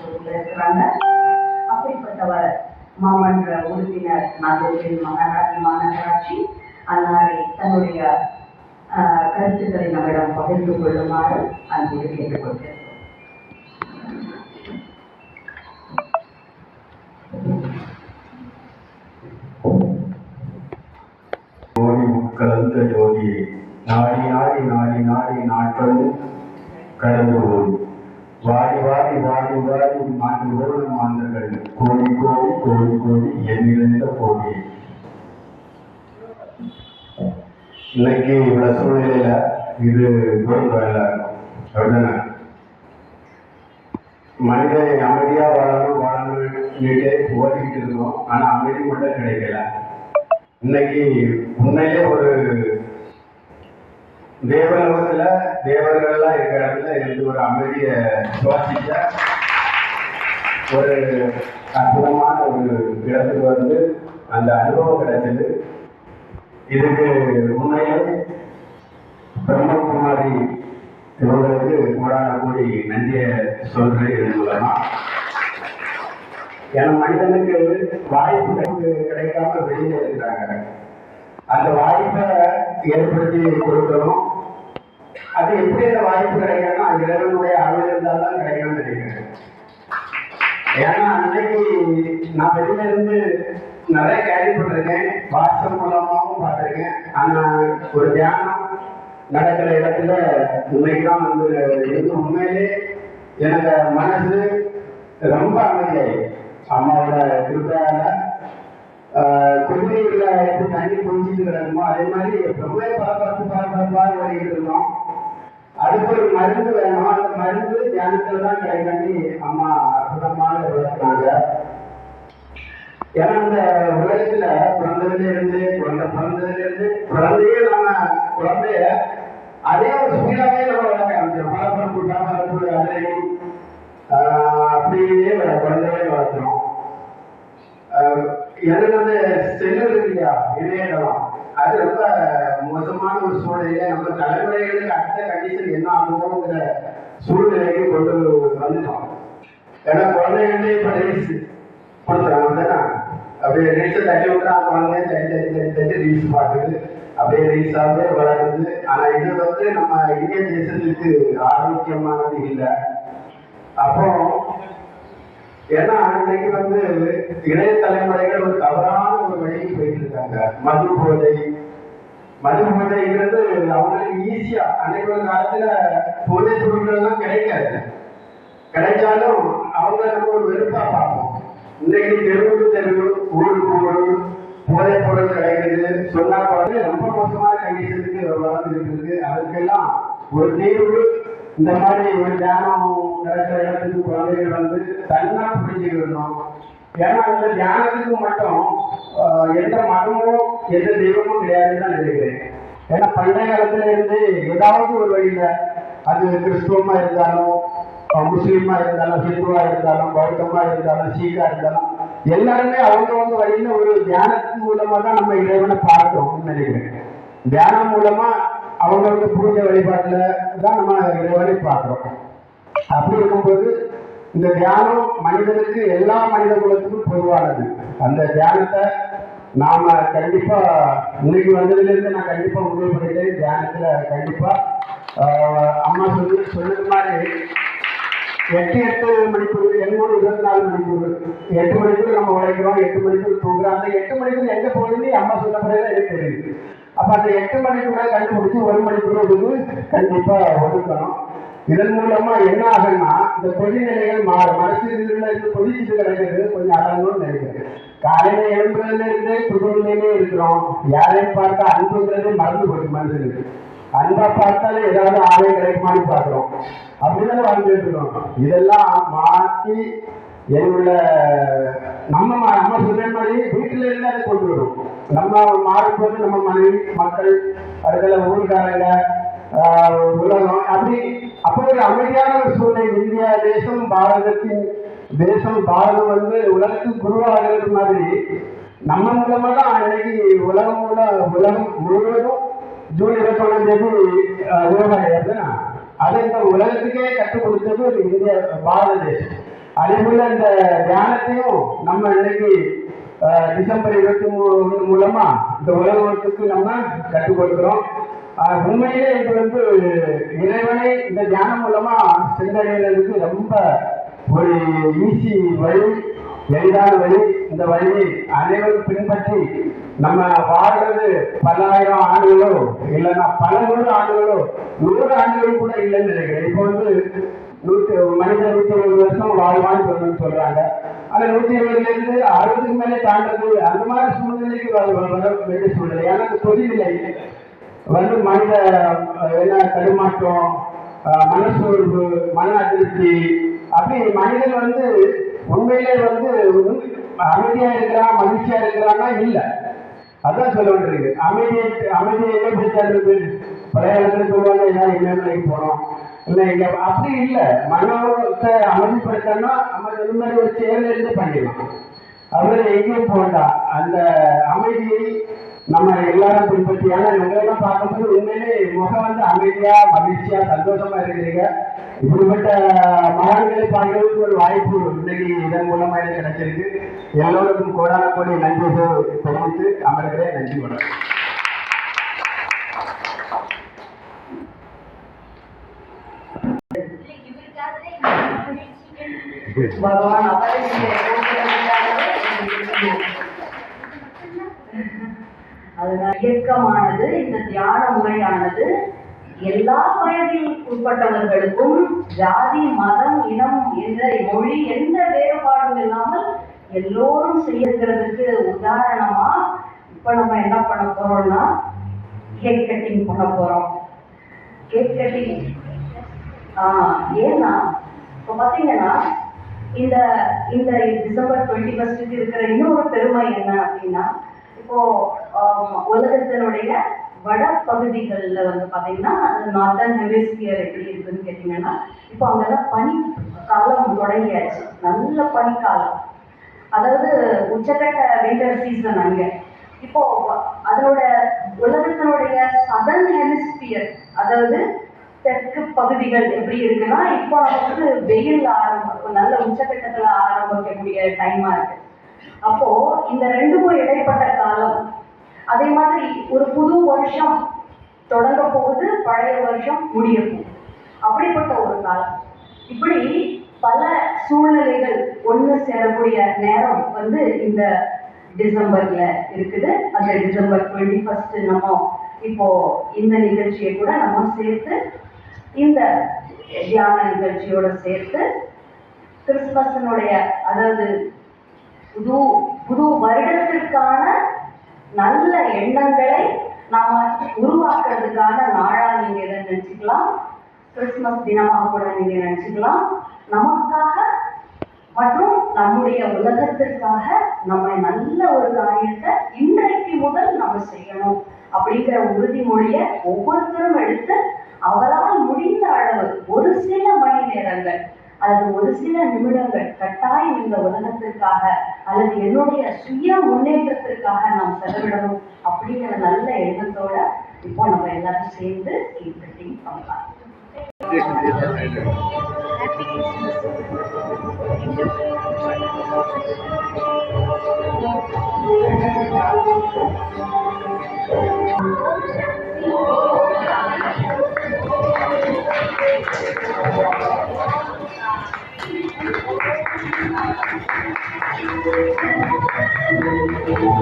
பொறுப்புல இருக்கிறாங்க. அப்படிப்பட்டவர் மாமன்ற உறுப்பினர் நாகர்கோவில் மாநகராட்சி அன்னாரை தன்னுடைய கருத்துக்களை நம்மிடம் பகிர்ந்து கொள்ளுமாறு அன்போடு கேட்டுக்கொள்கிறேன். ஜோதி உட்கலந்த ஜோதியை நாடி நாடி நாடி நாடி நாட்களும் கடந்து போய் வாடி வாடி வாடி வாடி மாண்டு ஓடு மாந்தர்கள் கோடி கோடி கோடி கோடி எண்ணிறந்த கோடி. இன்னைக்கு இவ்வளவு சூழ்நிலையில இது வேலை அப்படின்னா மனிதனை அமைதியா வாழணும்னுட்டு ஓடிக்கிட்டு இருக்கோம். ஆனா அமைதி மட்டும் கிடைக்கல. இன்னைக்கு உண்மையிலே ஒரு தேவலோகத்துல தேவர்கள்லாம் இருக்கிற இடத்துல இருந்து ஒரு அமைதியை சுவாசிச்ச ஒரு அற்புதமான ஒரு இடத்துக்கு வந்து அந்த அனுபவம் கிடைச்சது. இதுக்கு உண்மையிலே பிரம்மகுமாரி இவங்களுக்கு கோடான கூடி நன்றியை சொல்றேன் மூலமா. ஏன்னா மனிதனுக்கு வாய்ப்பு கிடைக்காம வெளியில இருக்கிறாங்க. அந்த வாய்ப்பை ஏற்படுத்தி கொடுக்கணும். அது எப்படி அந்த வாய்ப்பு கிடைக்கணும்னா இறைவனுடைய அருள் இருந்தால்தான் கிடைக்கும்னு நினைக்கிறேன். ஏன்னா அன்னைக்கு நான் வெளியில இருந்து நிறைய கேள்விப்பட்டிருக்கேன், வாட்ஸ்அப் மூலமாகவும் பார்த்திருக்கேன். ஆனா ஒரு தியானம் நடக்கிற இடத்துல இன்னைக்குதான் வந்து இருந்து உண்மையிலே எனக்கு மனசு ரொம்ப அமைதியாயி அம்மாவோட திருப்தியால குடிநீர்ல எப்படி தண்ணி குடிச்சிட்டு கிடக்குமோ அதே மாதிரி ரொம்ப பரபரப்பா ஓடிக்கிட்டு இருந்தோம். அதுக்கு ஒரு மருந்து வேணும். அந்த மருந்து தியானத்துல தான் கிடைக்காண்டி அம்மா அற்புதமாக விளக்குறாங்க. ஏன்னா இந்த உலகத்துல பிறந்ததுல இருந்து குழந்தையே நம்ம குழந்தைய அதே ஒரு ஸ்பீடாவே நம்ம வளர்க்க ஆரம்பிச்சோம். பரபரப்பு அதை அப்படியே குழந்தையே வளர்க்கிறோம். எனக்கு வந்து செல்லு இருக்கு இல்லையா, இணையதளம், அது ரொம்ப மோசமான ஒரு சூழ்நிலையில நம்ம தலைமுறைகளுக்கு அடுத்த கண்டிஷன் என்ன ஆகுமோங்கிற சூழ்நிலைக்கு கொண்டு வந்துட்டோம். ஏன்னா குழந்தைகளே இப்ப ரீல்ஸ் கொடுத்துறாங்க. அப்படியே ரீல்ஸை தட்டி விட்டுறா, குழந்தைய தட்டி ரீல்ஸ் பார்க்குது, அப்படியே ரீல்ஸாகவே வளருது. ஆனா இது வந்து நம்ம இந்திய தேசத்துக்கு ஆரோக்கியமானது இல்லை. அப்போ ஏன்னா இன்னைக்கு வந்து இளைய தலைமுறைகள் ஒரு தவறான ஒரு வழிக்கு போயிட்டு இருக்காங்க. மது போதைங்கிறது அவங்களுக்கு ஈஸியா, அன்னைக்கு ஒரு காலத்துல போதை பொருட்கள்லாம் கிடைக்காது. கிடைச்சாலும் அவங்க நம்ம ஒரு வெறுப்பா பார்ப்போம். இன்னைக்கு தெருவு ஊருக்கு ஊரு போதை பொருள் கிடைக்குது சொன்னா கூட ரொம்ப மோசமான கண்டிஷனுக்கு வளர்ந்துட்டு இருக்கு. அதுக்கெல்லாம் ஒரு தீர்வு இந்த மாதிரி ஒரு தியானம் நடக்கிற இடத்துக்கு குழந்தைகள் வந்து தன்னா புரிஞ்சுக்கணும். ஏன்னா இந்த தியானத்துக்கு மட்டும் எந்த மதமும் எந்த தெய்வமும் கிடையாதுன்னு தான் நினைக்கிறேன். ஏன்னா பண்டைய காலத்துல இருந்து ஏதாவது ஒரு வழியில, அது கிறிஸ்துவமா இருந்தாலும் முஸ்லீமா இருந்தாலும் ஹிந்துவா இருந்தாலும் பௌத்தமா இருந்தாலும் சீக்கா இருந்தாலும் எல்லாருமே அவங்க வழியில ஒரு தியானத்தின் மூலமா தான் நம்ம இறைவனை பார்க்கிறோம் நினைக்கிறேன். தியானம் மூலமா அவங்களுக்கு பூஜை வழிபாட்டுல தான் நம்ம இறைவனை பார்க்கிறோம். அப்படி இருக்கும்போது இந்த தியானம் மனிதனுக்கு எல்லா மனித குலத்துக்கும் பொதுவானது. அந்த தியானத்தை நாம கண்டிப்பா இன்னைக்கு வந்ததுல இருந்து நான் கண்டிப்பா முடிவு பண்ணிட்டேன். தியானத்துல கண்டிப்பா அம்மா சொன்னது மாதிரி 8 மணிக்கூர், 24 மணிக்கூர், 8 மணிக்கூர் நம்ம உழைக்கிறோம், 8 மணிக்கூர் தூங்குறோம். அந்த 8 மணிக்கூர் எங்க போகுதுன்னு அம்மா சொல்லப்படுறதுல எனக்கு தெரியுது. அப்ப அந்த 8 மணிக்கூட கண்டுபிடிச்சு 1 மணிக்கூர் ஒதுக்கு கண்டிப்பா ஒதுக்கணும். இதன் மூலமா என்ன ஆகுன்னா இந்த கொதிநிலைகள் மாறும். மனசுல இருந்து கொதிச்சுட்டு கிடைக்கிறது கொஞ்சம் அடங்கும்னு நினைக்கிறேன். காலையில எழும்புறதுல இருந்து புதுநிலையிலே இருக்கிறோம். யாரையும் பார்த்தா அன்புங்கிறது மறந்து போச்சு மனுஷனுக்கு. அன்பா பார்த்தாலே ஏதாவது ஆலை கிடைக்குமான்னு பார்க்கிறோம். அப்படிதான் வாழ்ந்துட்டு இருக்கோம். இதெல்லாம் மாற்றி என்னுள்ள நம்ம சொல்ற மாதிரி வீட்டுல இருந்து அதை கொண்டு வரும். நம்ம மாறும்போது நம்ம மனைவி மக்கள் அதுல ஊருக்காரங்க உலகம் அப்போ ஒரு அமைதியான ஒரு சூழ்நிலை. இந்தியா தேசம் பாரதம் வந்து உலகத்துக்கு குருவாகிறது மாதிரி நம்ம மூலமா தான் இன்னைக்கு உலகம் முழுவதும் ஜூன் 21 யோகா. அதை இந்த உலகத்துக்கே கற்றுக் கொடுத்தது இந்தியா பாரத தேசம். அதே போல இந்த தியானத்தையும் நம்ம இன்னைக்கு டிசம்பர் 23 மூலமா இந்த உலகத்துக்கு நம்ம கற்றுக் கொடுக்கிறோம். உண்மையிலே இது வந்து இறைவனை இந்த தியானம் மூலமா சென்றடைகிறதுக்கு ரொம்ப ஒரு ஈஸி வழி, எளிதான வழி. இந்த வழியை அனைவரும் பின்பற்றி நம்ம வாழ்றது பல்லாயிரம் ஆண்டுகளோ இல்லைன்னா பல 100 ஆண்டுகளோ 100 ஆண்டுகள் கூட இல்லைன்னு நினைக்கிறேன். இப்போ வந்து மனிதன் 120 வருஷம் வாழ்வான்னு சொல்றாங்க. அந்த 120ல இருந்து 60க்கு மேலே தாண்டது அந்த மாதிரி சூழ்நிலைக்கு வர வேண்டிய சூழ்நிலை. ஏன்னா அந்த தொழில்நிலை வந்து மனித என்ன தடுமாற்றம், மனசோர்வு, மன அதிருப்தி, அப்படி மனிதன் வந்து உண்மையிலே வந்து அமைதியா இருக்கிறான் மகிழ்ச்சியா இருக்கிறான்னா இல்லை. அதான் சொல்ல வேண்டியிருக்கு. அமைதியை எங்க பிடிக்காது பழைய இடத்துல சொல்லுவாங்க, ஏதாவது இமயமலைக்கு போனோம் இல்லை இங்க அப்படி இல்லை. மனத்தை அமைதிப்படுத்தனா நம்ம இந்த மாதிரி ஒரு செயல இருந்து பண்ணிடலாம். அவரை எங்கேயும் போகலாம். அந்த அமைதியை நம்ம எல்லாரும் பின்பற்றி, ஏன்னா உங்களெல்லாம் பார்க்கும்போது உண்மையிலே முகம் வந்து அமைதியா மகிழ்ச்சியா சந்தோஷமா இருக்கிறீங்க. இப்படிப்பட்ட மகான்களை பார்க்கறதுக்கு ஒரு வாய்ப்பு இன்னைக்கு இதன் மூலமா எனக்கு கிடைச்சிருக்கு. எல்லோருக்கும் கோடான கோடி நன்றி தெரிவித்து அமர்கிறேன். நன்றி வணக்கம். பகவான் அதனால் இயக்கமானது, இந்த தியான முறையானது எல்லா வயதில் உட்பட்டவர்களுக்கும் ஜாதி மதம் இனம் என்ற மொழி எந்த வேறுபாடும் இல்லாமல் எல்லோரும் செய்யறதுக்கு உதாரணமா இப்ப நம்ம என்ன பண்ண போறோம்னா கேக் கட்டிங் பண்ண போறோம். கேக் கட்டிங் ஏன்னா இப்போ பார்த்தீங்கன்னா இந்த இந்த டிசம்பர் 21 இருக்கிற இன்னொரு பெருமை என்ன அப்படின்னா, இப்போ உலகத்தினுடைய வட பகுதிகளில் வந்து பார்த்தீங்கன்னா நார்தர்ன் ஹெமிஸ்பியர் எப்படி இருக்குன்னு கேட்டீங்கன்னா, இப்போ அங்கெல்லாம் பனி காலம் தொடங்கியாச்சு. நல்ல பனிக்காலம், அதாவது உச்சக்கட்ட வின்டர் சீசன் அங்கே. இப்போ அதனோட உலகத்தினுடைய சதர்ன் ஹெமிஸ்பியர், அதாவது தெற்கு பகுதிகள் எப்படி இருக்குன்னா, இப்போ நமக்கு வெயில் நல்ல உச்சக்கட்டத்துல ஆரம்பிக்கக்கூடிய டைமா இருக்கு. அப்போ இந்த ரெண்டுக்கும் இடைப்பட்ட காலம், அதே மாதிரி ஒரு புது வருஷம் தொடங்க போகுது, பழைய வருஷம் முடிய போகுது, அப்படிப்பட்ட ஒரு காலம். இப்படி பல சூழ்நிலைகள் ஒன்று சேரக்கூடிய நேரம் வந்து இந்த டிசம்பர்ல இருக்குது. அந்த டிசம்பர் 21 நம்ம இப்போ இந்த நிகழ்ச்சியை கூட நம்ம சேர்த்து இந்த தியான நிகழ்ச்சியோட சேர்த்து கிறிஸ்துமஸினுடைய, அதாவது புது வருடத்திற்கான நல்ல எண்ணங்களை நாம உருவாக்குறதுக்கான நாளா நீங்க இதை நினைச்சுக்கலாம். கிறிஸ்துமஸ் தினமாக கூட நீங்க நினைச்சுக்கலாம். நமக்காக மற்றும் நம்முடைய உலகத்திற்காக நம்ம நல்ல ஒரு காரியத்தை இன்றைக்கு முதல் நம்ம செய்யணும் அப்படிங்கிற உறுதிமொழியை ஒவ்வொருத்தரும் எடுத்து அவரால் முடிந்த அளவு ஒரு சில மணி நேரங்கள் அல்லது ஒரு சில நிமிடங்கள் கட்டாயம் இந்த உலகத்திற்காக அல்லது என்னுடைய சுய முன்னேற்றத்திற்காக நாம் செலவிடணும் அப்படிங்கிற நல்ல எண்ணத்தோட இப்போ நம்ம எல்லாரும் சேர்ந்து கேக் கட்டிங் பண்ணலாம். Thank you.